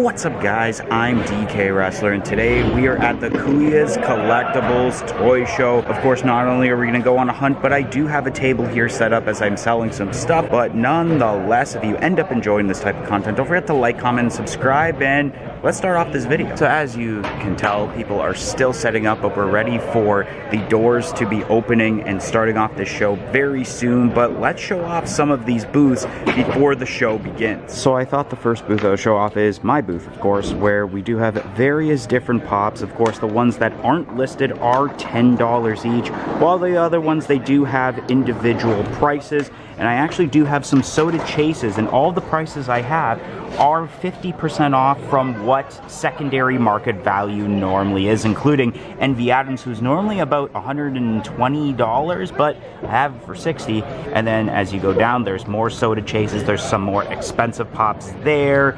What's up, guys? I'm DK Wrestler, and today we are at the Kuya's Collectibles Toy Show. Of course, not only are we going to go on a hunt, but I do have a table here set up as I'm selling some stuff. But nonetheless, if you end up enjoying this type of content, don't forget to like, comment, and subscribe, and let's start off this video. So as you can tell, people are still setting up, but we're ready for the doors to be opening and starting off this show very soon. But let's show off some of these booths before the show begins. So I thought the first booth I would show off is my booth, of course, where we do have various different pops. Of course, the ones that aren't listed are $10 each, while the other ones, they do have individual prices. And I actually do have some soda chases, and all the prices I have are 50% off from what secondary market value normally is, including NV Adams, who's normally about $120, but I have it for $60. And then as you go down, there's more soda chases, there's some more expensive pops there.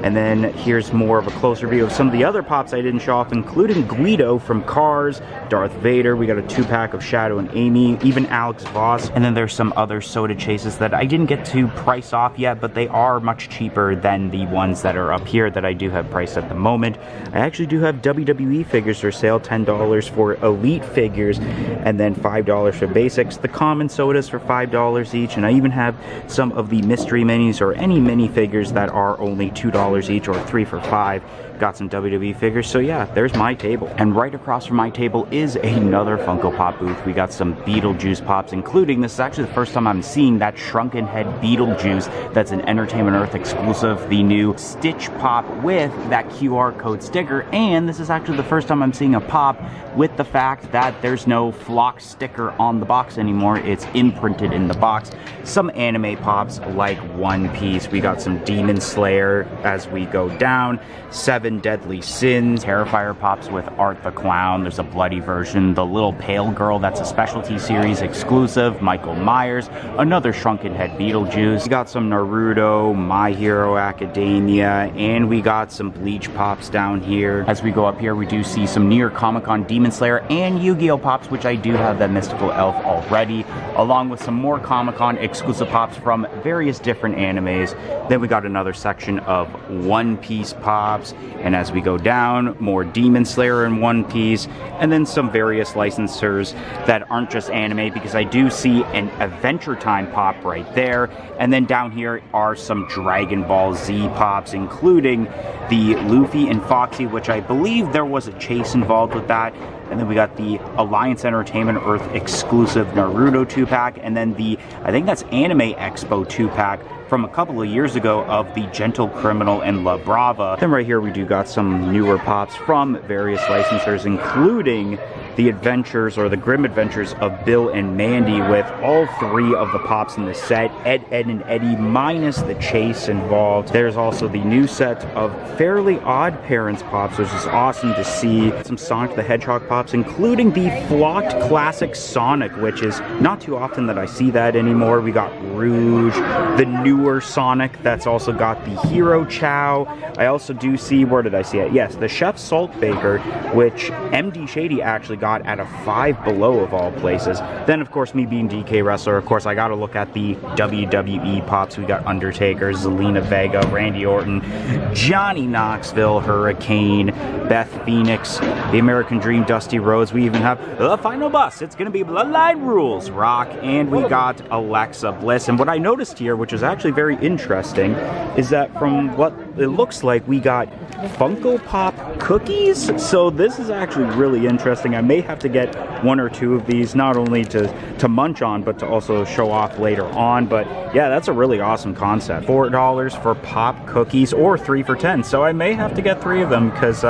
And then here's more of a closer view of some of the other pops I didn't show off, including Guido from Cars, Darth Vader, we got a 2-pack of Shadow and Amy, even Alex Voss. And then there's some other soda chases that I didn't get to price off yet, but they are much cheaper than the ones that are up here that I do have priced at the moment. I actually do have WWE figures for sale, $10 for Elite figures, and then $5 for basics. The common sodas for $5 each, and I even have some of the mystery minis or any mini figures that are only $2 each, or 3 for $5. Got some WWE figures. So yeah, there's my table. And right across from my table is another Funko Pop booth. We got some Beetlejuice pops, including, this is actually the first time I'm seeing that shrunken head Beetlejuice that's an Entertainment Earth exclusive, the new Stitch pop with that QR code sticker. And this is actually the first time I'm seeing a pop with the fact that there's no flock sticker on the box anymore. It's imprinted in the box. Some anime pops like One Piece. We got some Demon Slayer as we go down. 7 Deadly Sins. Terrifier pops with Art the Clown. There's a bloody version. The Little Pale Girl, that's a specialty series exclusive. Michael Myers. Another shrunken head Beetlejuice. We got some Naruto, My Hero Academia, and we got some Bleach pops down here. As we go up here, we do see some New York Comic Con Demon Slayer and Yu-Gi-Oh pops, which I do have that mystical elf already, along with some more Comic Con exclusive pops from various different animes. Then we got another section of One Piece pops, and as we go down, more Demon Slayer and One Piece, and then some various licensors that aren't just anime, because I do see an Adventure Time pop right there. And then down here are some Dragon Ball Z pops, including the Luffy and Foxy, which I believe there was a chase involved with that. And then we got the Alliance Entertainment Earth exclusive Naruto 2-pack, and then the, I think that's Anime Expo 2-pack from a couple of years ago of the Gentle Criminal and La Brava. Then right here we do got some newer pops from various licensors, including the adventures, or the grim adventures of Bill and Mandy, with all 3 of the pops in the set, Ed, Ed, and Eddie, minus the chase involved. There's also the new set of Fairly Odd Parents pops, which is awesome to see. Some Sonic the Hedgehog pops, including the flocked classic Sonic, which is not too often that I see that anymore. We got Rouge, the newer Sonic that's also got the Hero Chow. I also do see, where did I see it? Yes, the Chef Salt Baker, which MD Shady actually got at a 5 Below of all places. Then of course, me being DK Wrestler, of course I gotta look at the WWE pops. We got Undertaker, Zelina Vega, Randy Orton, Johnny Knoxville, Hurricane, Beth Phoenix, the American Dream, Dusty Rhodes. We even have the final boss. It's gonna be Bloodline Rules, Rock, and we got Alexa Bliss. And what I noticed here, which is actually very interesting, is that from what it looks like, we got Funko Pop cookies. So this is actually really interesting. I may have to get 1 or 2 of these, not only to munch on, but to also show off later on. But yeah, that's a really awesome concept. $4 for pop cookies, or 3 for $10. So I may have to get 3 of them, because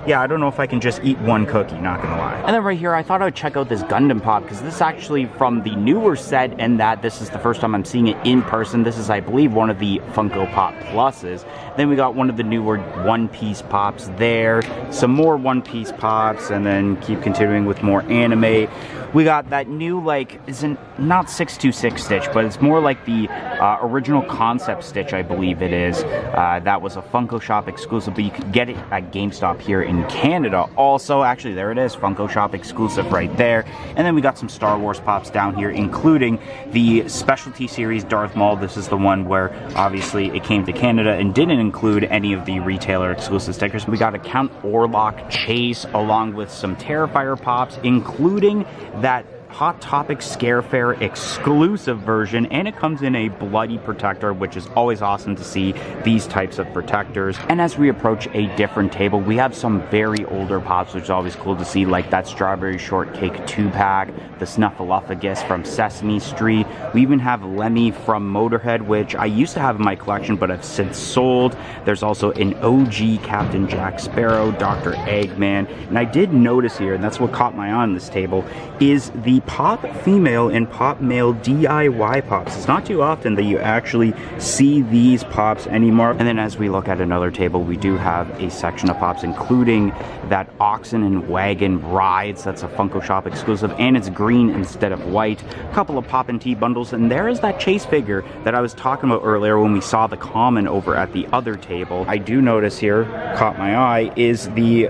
yeah, I don't know if I can just eat 1 cookie, not gonna lie. And then right here, I thought I would check out this Gundam pop, because this is actually from the newer set, and that this is the first time I'm seeing it in person. This is, I believe, one of the Funko Pop Pluses. Then we got one of the newer One Piece pops there, some more One Piece pops, and then keep continuing with more anime. We got that new, like, isn't not 626 Stitch, but it's more like the original concept Stitch, I believe it is. That was a Funko Shop exclusive, but you could get it at GameStop here in Canada. Also, actually, there it is, Funko Shop exclusive right there. And then we got some Star Wars pops down here, including the specialty series Darth Maul. This is the one where obviously it came to Canada and didn't include any of the retailer exclusive stickers. We got a Count Orlok Chase along with some Terrifier pops, including that Hot Topic Scare Fair exclusive version, and it comes in a bloody protector, which is always awesome to see these types of protectors. And as we approach a different table, we have some very older pops, which is always cool to see, like that Strawberry Shortcake 2-pack, the Snuffleupagus from Sesame Street. We even have Lemmy from Motorhead, which I used to have in my collection, but I've since sold. There's also an OG Captain Jack Sparrow, Dr. Eggman, and I did notice here, and that's what caught my eye on this table, is the pop female and pop male DIY pops. It's not too often that you actually see these pops anymore. And then as we look at another table, we do have a section of pops, including that Oxen and Wagon Rides. That's a Funko Shop exclusive, and it's green instead of white. A couple of Pop and Tea bundles, and there is that Chase figure that I was talking about earlier when we saw the common over at the other table. I do notice here, caught my eye, is the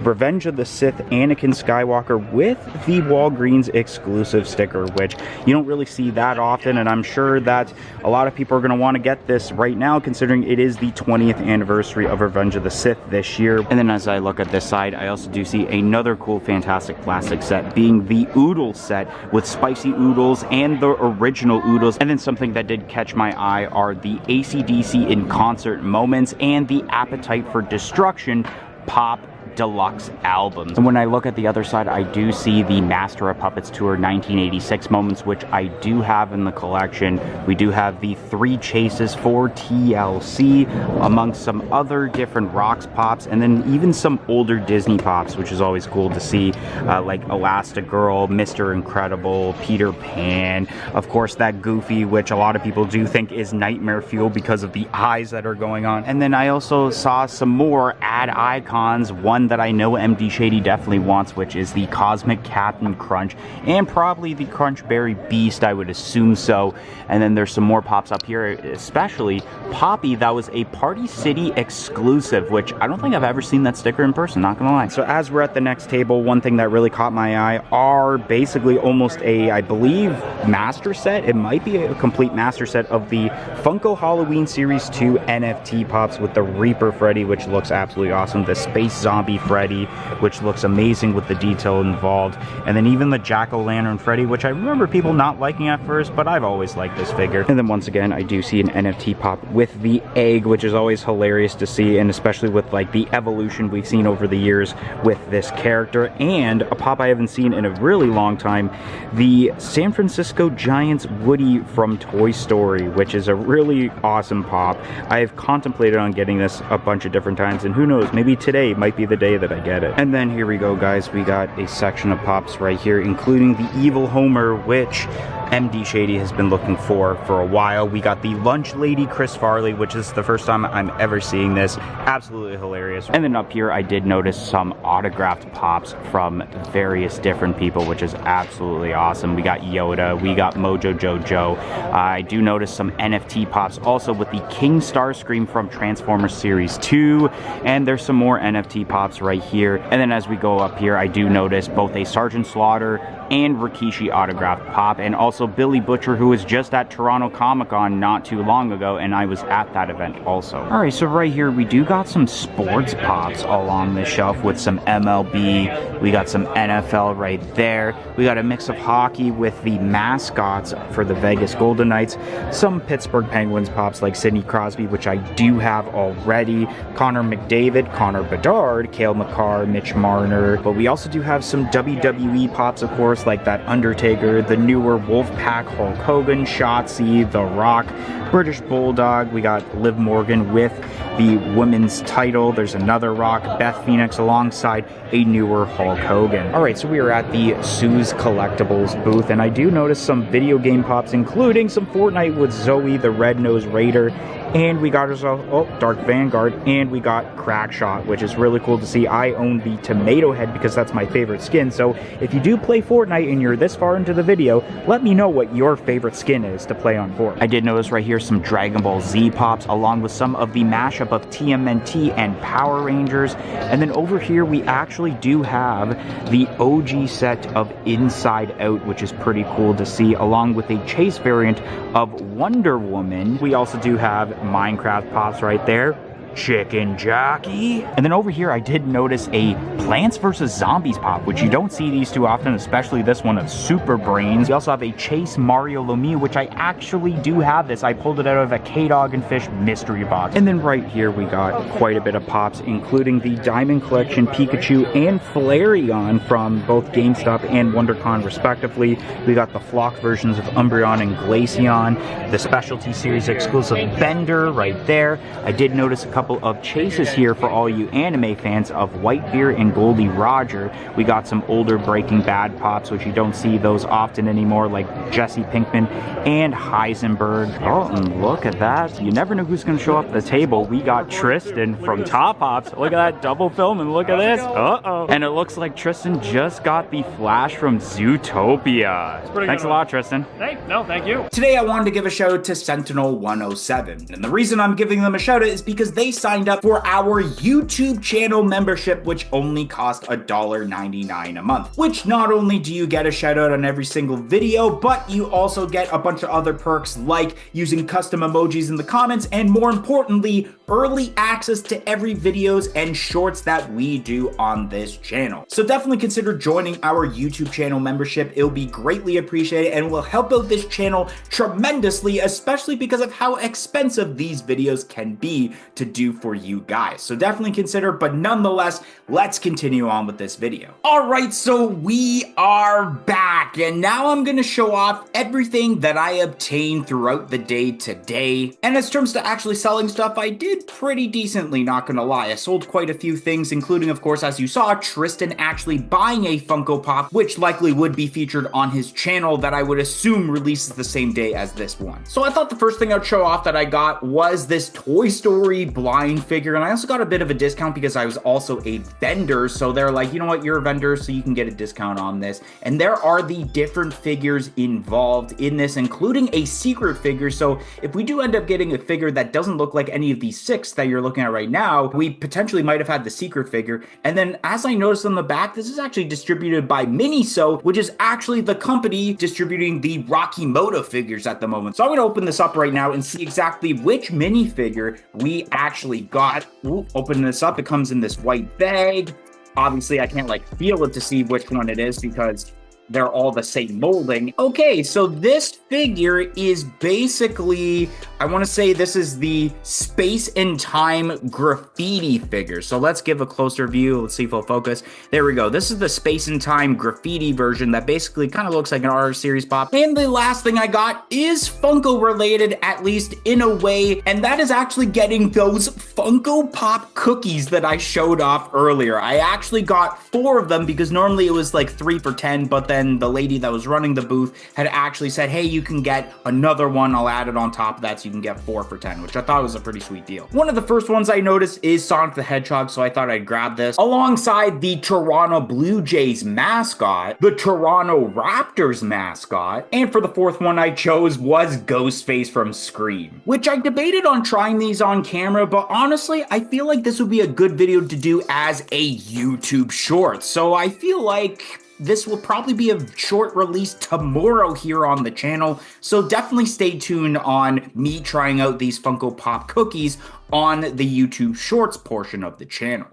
Revenge of the Sith Anakin Skywalker with the Walgreens exclusive sticker, which you don't really see that often, and I'm sure that a lot of people are going to want to get this right now, considering it is the 20th anniversary of Revenge of the Sith this year. And then as I look at this side, I also do see another cool fantastic plastic set, being the Oodle set with spicy oodles and the original oodles. And then something that did catch my eye are the AC/DC in concert moments and the Appetite for Destruction pop deluxe albums. And when I look at the other side, I do see the Master of Puppets Tour 1986 moments, which I do have in the collection. We do have the 3 chases for TLC, amongst some other different Rocks pops, and then even some older Disney pops, which is always cool to see, like Elastigirl, Mr. Incredible, Peter Pan, of course that Goofy, which a lot of people do think is nightmare fuel because of the eyes that are going on. And then I also saw some more ad icons, one that I know MD Shady definitely wants, which is the Cosmic Captain Crunch, and probably the Crunchberry Beast, I would assume so. And then there's some more pops up here, especially Poppy, that was a Party City exclusive, which I don't think I've ever seen that sticker in person, not gonna lie. So as we're at the next table, one thing that really caught my eye are basically almost a, I believe, master set. It might be a complete master set of the Funko Halloween Series 2 NFT pops with the Reaper Freddy, which looks absolutely awesome, the Space Zombie Freddy, which looks amazing with the detail involved, and then even the Jack-O-Lantern Freddy, which I remember people not liking at first, but I've always liked this figure. And then once again, I do see an NFT pop with the egg, which is always hilarious to see, and especially with like the evolution we've seen over the years with this character. And a pop I haven't seen in a really long time, the San Francisco Giants Woody from Toy Story, which is a really awesome pop. I've contemplated on getting this a bunch of different times, and who knows, maybe today might be the day that I get it. And then here we go, guys, we got a section of pops right here, including the Evil Homer, which MD Shady has been looking for a while. We got the Lunch Lady Chris Farley, which is the first time I'm ever seeing this. Absolutely hilarious. And then up here, I did notice some autographed pops from various different people, which is absolutely awesome. We got Yoda, we got Mojo Jojo. I do notice some NFT pops also with the King Starscream from Transformers Series 2, and there's some more NFT pops right here. And then as we go up here, I do notice both a Sergeant Slaughter and Rikishi autographed pop, and also Billy Butcher, who was just at Toronto Comic-Con not too long ago, and I was at that event also. Alright, so right here we do got some sports pops along this shelf with some MLB, we got some NFL right there, we got a mix of hockey with the mascots for the Vegas Golden Knights, some Pittsburgh Penguins pops like Sidney Crosby, which I do have already, Connor McDavid, Connor Bedard, Cale Makar, Mitch Marner, but we also do have some WWE pops, of course, like that Undertaker, the newer Wolfpack Hulk Hogan, Shotzi, The Rock, British Bulldog. We got Liv Morgan with the women's title. There's another Rock, Beth Phoenix, alongside a newer Hulk Hogan. Alright, so we are at the Sue's Collectibles booth, and I do notice some video game pops, including some Fortnite with Zoe, the Red-Nosed Raider, and we got ourselves, Dark Vanguard, and we got Crackshot, which is really cool to see. I own the Tomato Head because that's my favorite skin, so if you do play Fortnite and you're this far into the video, let me know what your favorite skin is to play on Fortnite. I did notice right here some Dragon Ball Z pops, along with some of the mashup of TMNT and Power Rangers, and then over here we actually do have the OG set of Inside Out, which is pretty cool to see, along with a chase variant of Wonder Woman. We also do have Minecraft pops right there. Chicken Jockey. And then over here, I did notice a Plants vs. Zombies pop, which you don't see these too often, especially this one of Super Brains. We also have a Chase Mario Lemieux, which I actually do have this. I pulled it out of a K-Dog and Fish mystery box. And then right here, we got quite a bit of pops, including the Diamond Collection Pikachu and Flareon from both GameStop and WonderCon, respectively. We got the Flock versions of Umbreon and Glaceon, the Specialty Series exclusive Bender right there. I did notice a couple of chases here for all you anime fans of Whitebeard and Goldie Roger. We got some older Breaking Bad pops, which you don't see those often anymore, like Jesse Pinkman and Heisenberg. Oh, and look at that. You never know who's going to show up at the table. We got Tristan from Top Pops. Look at that double film, and look at this. Uh-oh. And it looks like Tristan just got the Flash from Zootopia. Thanks a lot, Tristan. Thank you. Today, I wanted to give a shout out to Sentinel 107. And the reason I'm giving them a shout out is because they signed up for our YouTube channel membership, which only cost $1.99 a month. Which not only do you get a shout out on every single video, but you also get a bunch of other perks like using custom emojis in the comments, and more importantly, early access to every videos and shorts that we do on this channel. So definitely consider joining our YouTube channel membership. It'll be greatly appreciated and will help out this channel tremendously, especially because of how expensive these videos can be to do for you guys. So definitely consider, but nonetheless, let's continue on with this video. All right, so we are back, and now I'm going to show off everything that I obtained throughout the day today. And as terms to actually selling stuff, I did pretty decently, not gonna lie. I sold quite a few things, including, of course, as you saw, Tristan actually buying a Funko Pop, which likely would be featured on his channel that I would assume releases the same day as this one. So I thought the first thing I'd show off that I got was this Toy Story blind figure, and I also got a bit of a discount because I was also a vendor, so they're like, you know what, you're a vendor, so you can get a discount on this. And there are the different figures involved in this, including a secret figure, so if we do end up getting a figure that doesn't look like any of these 6 that you're looking at right now, we potentially might have had the secret figure. And then as I noticed on the back, this is actually distributed by Miniso, which is actually the company distributing the Rocky Moto figures at the moment. So I'm gonna open this up right now and see exactly which minifigure we actually got. Ooh, open this up, it comes in this white bag. Obviously I can't like feel it to see which one it is because they're all the same molding. Okay, so this figure is basically, I want to say this is the Space and Time graffiti figure. So let's give a closer view. Let's see if it'll focus. There we go. This is the Space and Time graffiti version that basically kind of looks like an R series pop. And the last thing I got is Funko related, at least in a way, and that is actually getting those Funko Pop cookies that I showed off earlier. I actually got 4 of them because normally it was like 3 for $10, but then the lady that was running the booth had actually said, hey, you can get another one. I'll add it on top of that so you can get 4 for $10, which I thought was a pretty sweet deal. One of the first ones I noticed is Sonic the Hedgehog, so I thought I'd grab this alongside the Toronto Blue Jays mascot, the Toronto Raptors mascot, and for the 4th one I chose was Ghostface from Scream, which I debated on trying these on camera, but honestly, I feel like this would be a good video to do as a YouTube short. So I feel like this will probably be a short release tomorrow here on the channel, so definitely stay tuned on me trying out these Funko Pop cookies on the YouTube Shorts portion of the channel.